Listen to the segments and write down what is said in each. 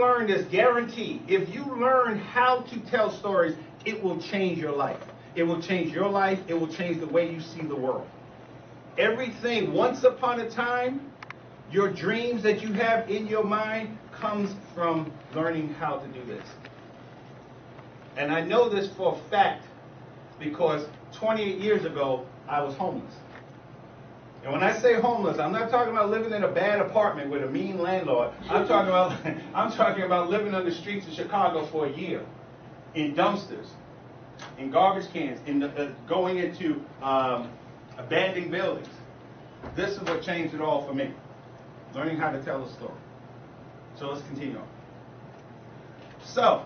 learn this, guaranteed, if you learn how to tell stories, it will change your life. It will change your life. It will change the way you see the world. Everything, once upon a time, your dreams that you have in your mind comes from learning how to do this. And I know this for a fact because 28 years ago, I was homeless. And when I say homeless, I'm not talking about living in a bad apartment with a mean landlord. I'm talking about living on the streets of Chicago for a year, in dumpsters, in garbage cans, going into abandoned buildings. This is what changed it all for me, learning how to tell a story. So let's continue on. So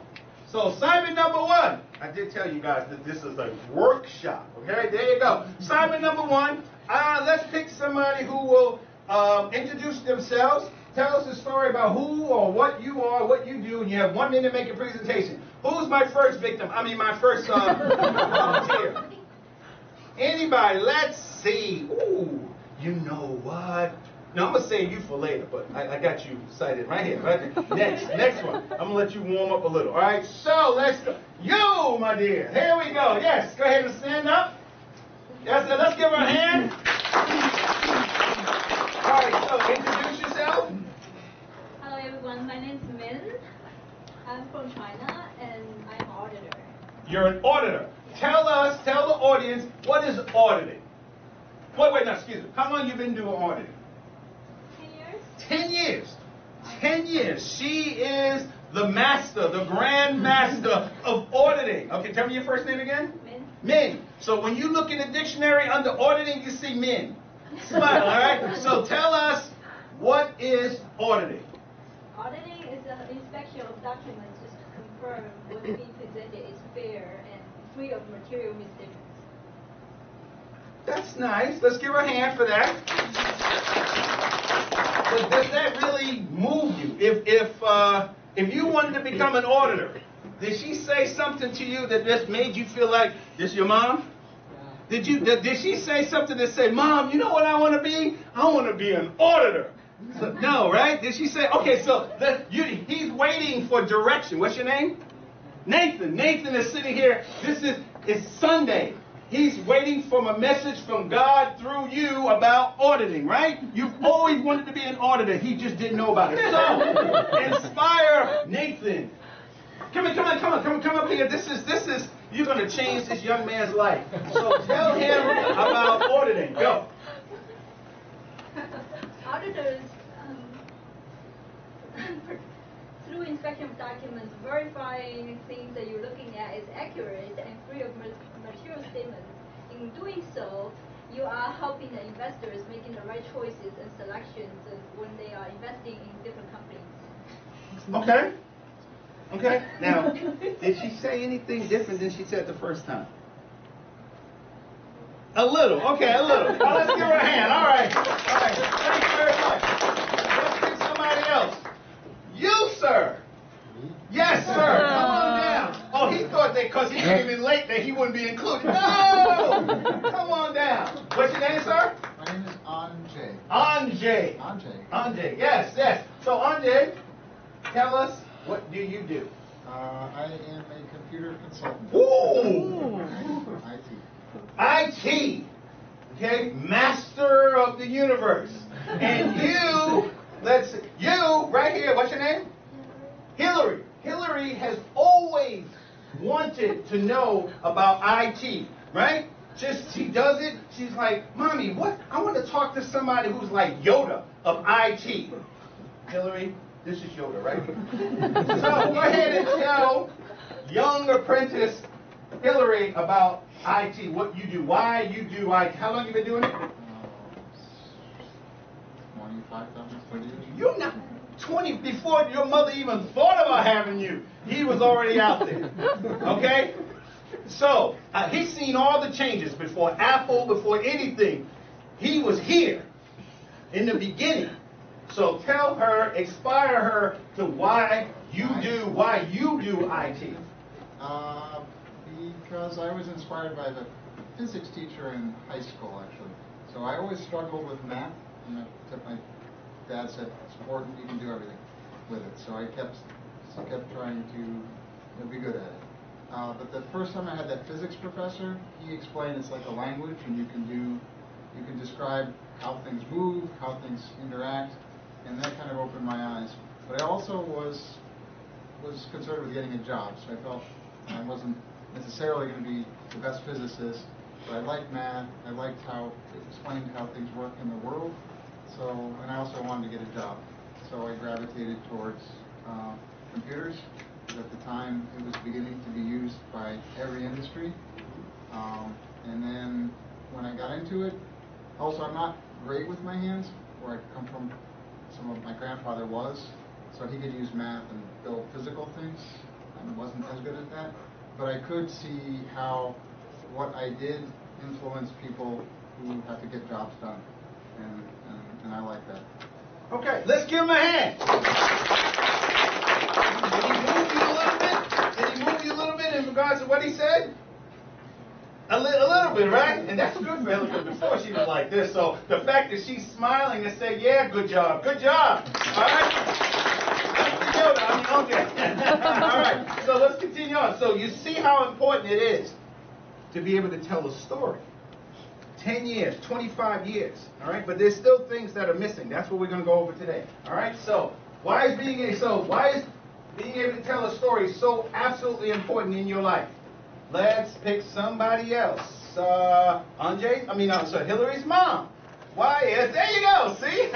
assignment number 1. I did tell you guys that this is a workshop. Okay, there you go. Assignment number 1. Let's pick somebody who will introduce themselves, tell us a story about who or what you are, what you do, and you have 1 minute to make a presentation. Who's my first victim? My first volunteer. Anybody? Let's see. Ooh, you know what? No, I'm going to save you for later, but I got you excited right here. Right? Next one. I'm going to let you warm up a little. All right, so let's go. You, my dear. Here we go. Yes, go ahead and stand up. Yes, let's give her a hand. All right, so introduce yourself. Hello, everyone. My name is Min. I'm from China, and I'm an auditor. You're an auditor. Tell the audience, what is auditing? Wait, no, excuse me. How long you been doing auditing? 10 years. 10 years. She is the master, the grand master of auditing. Okay, tell me your first name again. Min. Min. So when you look in the dictionary under auditing, you see Min. Smile, all right? So tell us, what is auditing? Auditing is an inspection of documents just to confirm what's being presented is fair and free of material misstatements. That's nice. Let's give her a hand for that. But does that really move you? If you wanted to become an auditor, did she say something to you that just made you feel like, this your mom? Did she say something that said, Mom, you know what I want to be? I want to be an auditor. So, no, right? Did she say, okay, so he's waiting for direction. What's your name? Nathan. Nathan is sitting here. It's Sunday. He's waiting for a message from God through you about auditing, right? You've always wanted to be an auditor. He just didn't know about it. So, inspire Nathan. Come up here. This is, you're going to change this young man's life. So tell him about auditing. Go. Auditors, through inspection of documents, verifying things that you're looking at is accurate and free of material statements. In doing so, you are helping the investors making the right choices and selections when they are investing in different companies. Okay. Now, did she say anything different than she said the first time? A little. Okay, a little. Well, let's give her a hand. All right. Thank you very much. Let's get somebody else. You, sir. Yes, sir. Come on down. Oh, he thought that because he came in late that he wouldn't be included. No! Come on down. What's your name, sir? My name is Anjay. Anjay. Yes. So, Anjay, tell us, what do you do? I am a computer consultant. Ooh! IT. IT. Okay? Master of the universe. And you, right here, what's your name? Hillary. Hillary has always wanted to know about IT, right? She does it. She's like, Mommy, what? I want to talk to somebody who's like Yoda of IT. Hillary, this is Yoda, right? So go ahead and tell young apprentice Hillary about IT, what you do, why you do IT. How long have you been doing it? 25, 30 years. You're not 20 before your mother even thought about having you. He was already out there. Okay? So, he's seen all the changes before Apple, before anything. He was here in the beginning. So tell her, inspire her to why you do IT. Because I was inspired by the physics teacher in high school, actually. So I always struggled with math, and my dad said, it's important, you can do everything with it. So I kept so I kept trying to be good at it. But the first time I had that physics professor, he explained it's like a language, and you can describe how things move, how things interact, and that kind of opened my eyes. But I also was concerned with getting a job, so I felt I wasn't necessarily going to be the best physicist, but I liked math, I liked how it explained how things work in the world, and I also wanted to get a job. So I gravitated towards computers, because at the time it was beginning to be used by every industry. And then when I got into it, also I'm not great with my hands, where I come from. My grandfather was, so he could use math and build physical things. I wasn't as good at that, but I could see how what I did influenced people who have to get jobs done, and I like that. Okay, let's give him a hand. Did he move you a little bit? Did he move you a little bit in regards to what he said? A little bit, right? And that's good for Hillary, because before she was like this. So the fact that she's smiling and saying, yeah, good job. All right? That's the Yoda. I mean, okay. All right, so let's continue on. So you see how important it is to be able to tell a story. 10 years, 25 years, all right? But there's still things that are missing. That's what we're going to go over today, all right? So why is being able to tell a story so absolutely important in your life? Let's pick somebody else. Hillary's mom. Why is, there you go, see?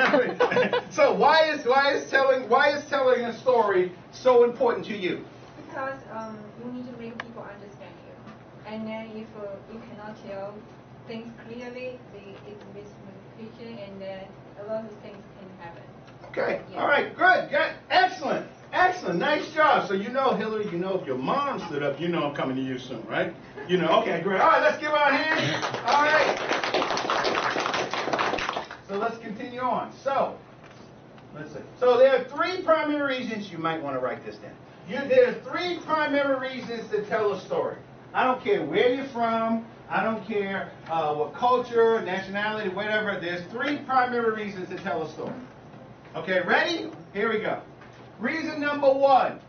So why is telling a story so important to you? Because you need to make people understand you. And then if you cannot tell things clearly, it's miscommunication, and then a lot of things can happen. Okay, yeah. All right, good, excellent, nice job. So Hillary, if your mom stood up, I'm coming to you soon, right? Okay, great. All right, let's give her a hand. All right. So let's continue on. So, let's see. So there are 3 primary reasons, you might want to write this down. There are 3 primary reasons to tell a story. I don't care where you're from. I don't care what culture, nationality, whatever. There's 3 primary reasons to tell a story. Okay, ready? Here we go. Reason number 1.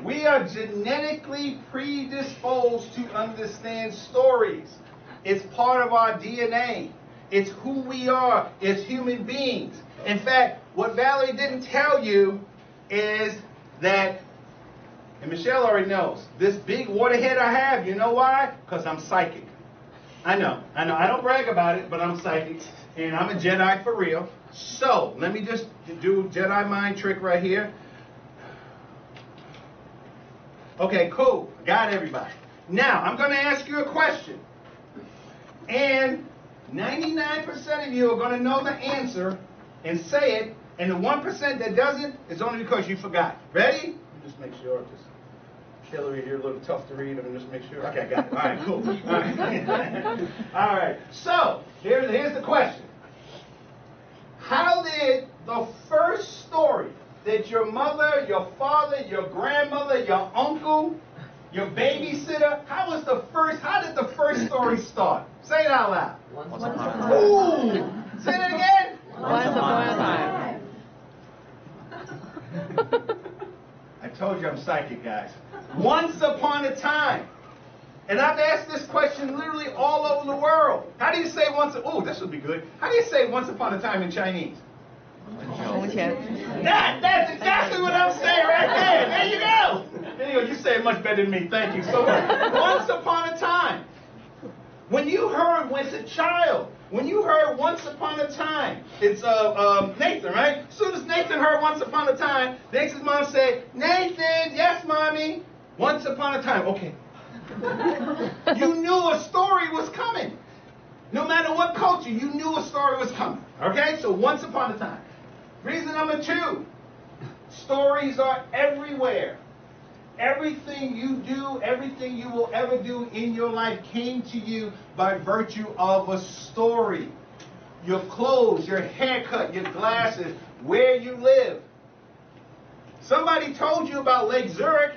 We are genetically predisposed to understand stories. It's part of our DNA. It's who we are as human beings. In fact, what Valerie didn't tell you is that, and Michelle already knows, this big waterhead I have, you know why? Because I'm psychic. I know. I don't brag about it, but I'm psychic. And I'm a Jedi for real. So, let me just do Jedi mind trick right here. Okay, cool. Got everybody. Now, I'm going to ask you a question. And 99% of you are going to know the answer and say it. And the 1% that doesn't is only because you forgot. Ready? Just make sure. Hillary, you're a little tough to read. Let me just make sure. Okay, got it. All right, cool. All right. All right. So, here's the question. How did the first story that your mother, your father, your grandmother, your uncle, your babysitter, how did the first story start? Say it out loud. Once upon a time. Ooh! Say it again. Once upon a time. I told you I'm psychic, guys. Once upon a time. And I've asked this question literally all over the world. How do you say ooh, this would be good. How do you say once upon a time in Chinese? That's exactly what I'm saying right there. There you go. There you go. You say it much better than me. Thank you so much. Once upon a time. When you heard, as a child, when you heard once upon a time, it's Nathan, right? As soon as Nathan heard once upon a time, Nathan's mom said, Nathan, yes, mommy. Once upon a time. Okay. You knew a story was coming. No matter what culture, you knew a story was coming. Okay? So once upon a time. Reason number 2. Stories are everywhere. Everything you do, everything you will ever do in your life came to you by virtue of a story. Your clothes, your haircut, your glasses, where you live. Somebody told you about Lake Zurich.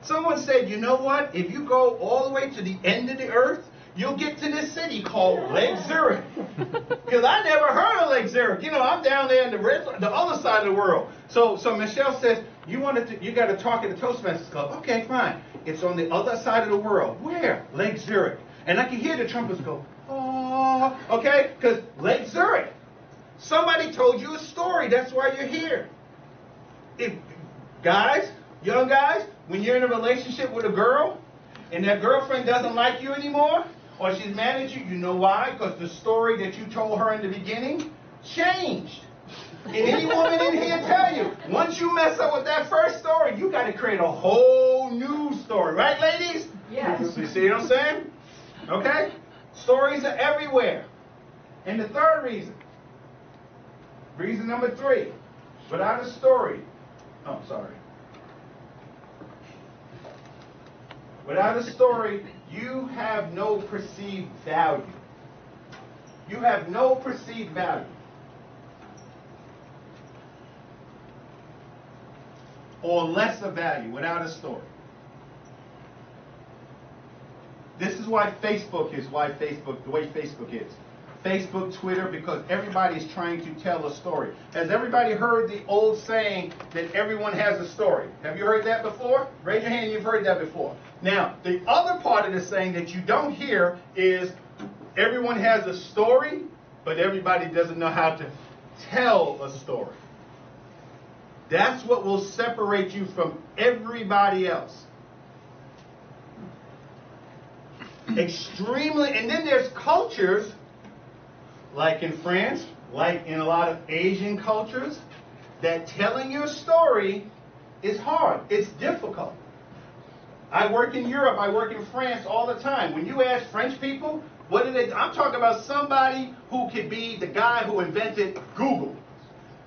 Someone said, you know what? If you go all the way to the end of the earth, you'll get to this city called Lake Zurich. Because I never heard of Lake Zurich. You know, I'm down there in the other side of the world. So Michelle says, you got to talk at the Toastmasters Club. Okay, fine. It's on the other side of the world. Where? Lake Zurich. And I can hear the trumpets go, oh, okay? Because Lake Zurich. Somebody told you a story. That's why you're here. Guys, young guys, when you're in a relationship with a girl and that girlfriend doesn't like you anymore or she's mad at you, you know why? Because the story that you told her in the beginning changed. And any woman in here tell you, once you mess up with that first story, you got to create a whole new story. Right, ladies? Yes. You see what I'm saying? Okay? Stories are everywhere. And the third reason number 3, without a story, without a story, you have no perceived value. You have no perceived value. Or lesser value without a story. This is why Facebook is the way Facebook is. Facebook, Twitter, because everybody's trying to tell a story. Has everybody heard the old saying that everyone has a story? Have you heard that before? Raise your hand if you've heard that before. Now, the other part of the saying that you don't hear is everyone has a story, but everybody doesn't know how to tell a story. That's what will separate you from everybody else. Extremely, and then there's cultures, like in France, like in a lot of Asian cultures, that telling your story is hard. It's difficult. I work in Europe, I work in France all the time. When you ask French people, what do they, I'm talking about somebody who could be the guy who invented Google.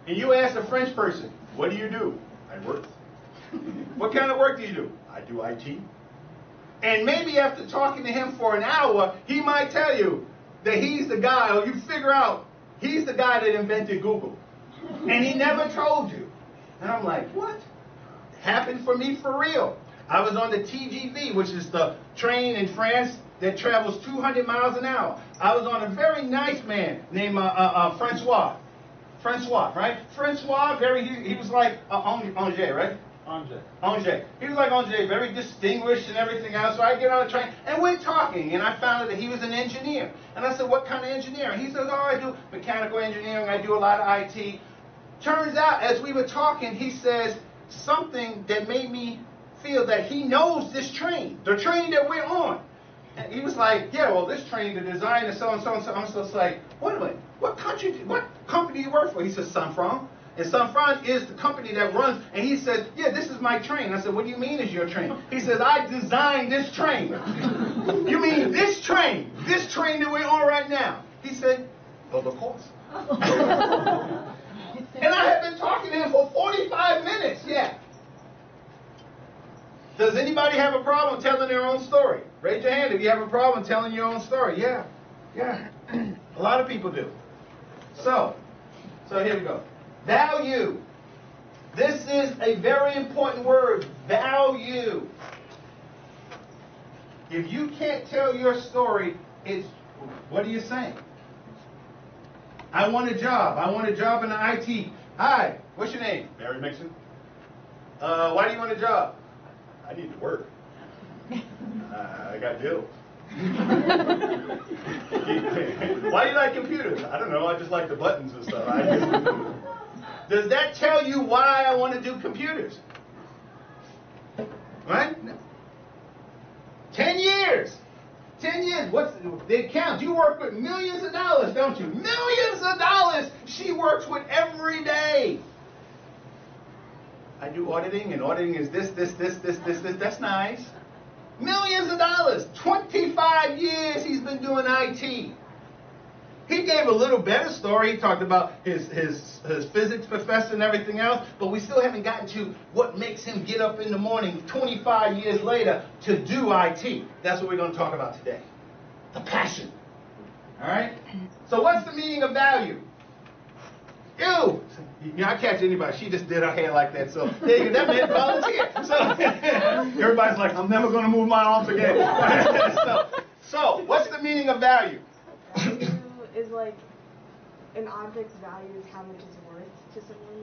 And you ask a French person, what do you do? I work. What kind of work do you do? I do IT. And maybe after talking to him for an hour, he might tell you that he's the guy, or you figure out he's the guy that invented Google. And he never told you. And I'm like, what? Happened for me for real. I was on the TGV, which is the train in France that travels 200 miles an hour. I was on a very nice man named Francois. Francois, right? Francois, he was like Angers, right? Angers. He was like Angers, very distinguished and everything else. So I get on the train, and we're talking, and I found out that he was an engineer. And I said, what kind of engineer? He says, oh, I do mechanical engineering, I do a lot of IT. Turns out, as we were talking, he says something that made me feel that he knows this train, the train that we're on. And he was like, yeah, well, this train, the design is so and so and so. I'm just like, wait a minute, what company do you work for? He says, Sanfran. And Sanfran is the company that runs, and he says, yeah, this is my train. I said, what do you mean is your train? He says, I designed this train. You mean this train that we're on right now? He said, well, of course. And I have been talking to him for 45 minutes, yeah. Does anybody have a problem telling their own story? Raise your hand if you have a problem telling your own story. Yeah. A lot of people do. So here we go. Value. This is a very important word. Value. If you can't tell your story, what are you saying? I want a job. I want a job in the IT. Hi, what's your name? BarryMixon. Why do you want a job? I need to work. I got bills. Why do you like computers? I don't know. I just like the buttons and stuff. Does that tell you why I want to do computers? Right? 10 years. 10 years. What's the account? You work with millions of dollars, don't you? Millions of dollars she works with every day. I do auditing, and auditing is this. That's nice. Millions of dollars. 25 years he's been doing IT. He gave a little better story. He talked about his physics professor and everything else, but we still haven't gotten to what makes him get up in the morning 25 years later to do IT. That's what we're going to talk about today. The passion. All right? So what's the meaning of value? Ew! I catch anybody. She just did her hair like that. So that meant volunteer. So everybody's like, I'm never going to move my arms again. So, what's the meaning of value? Value is like an object's value is how much it's worth to someone.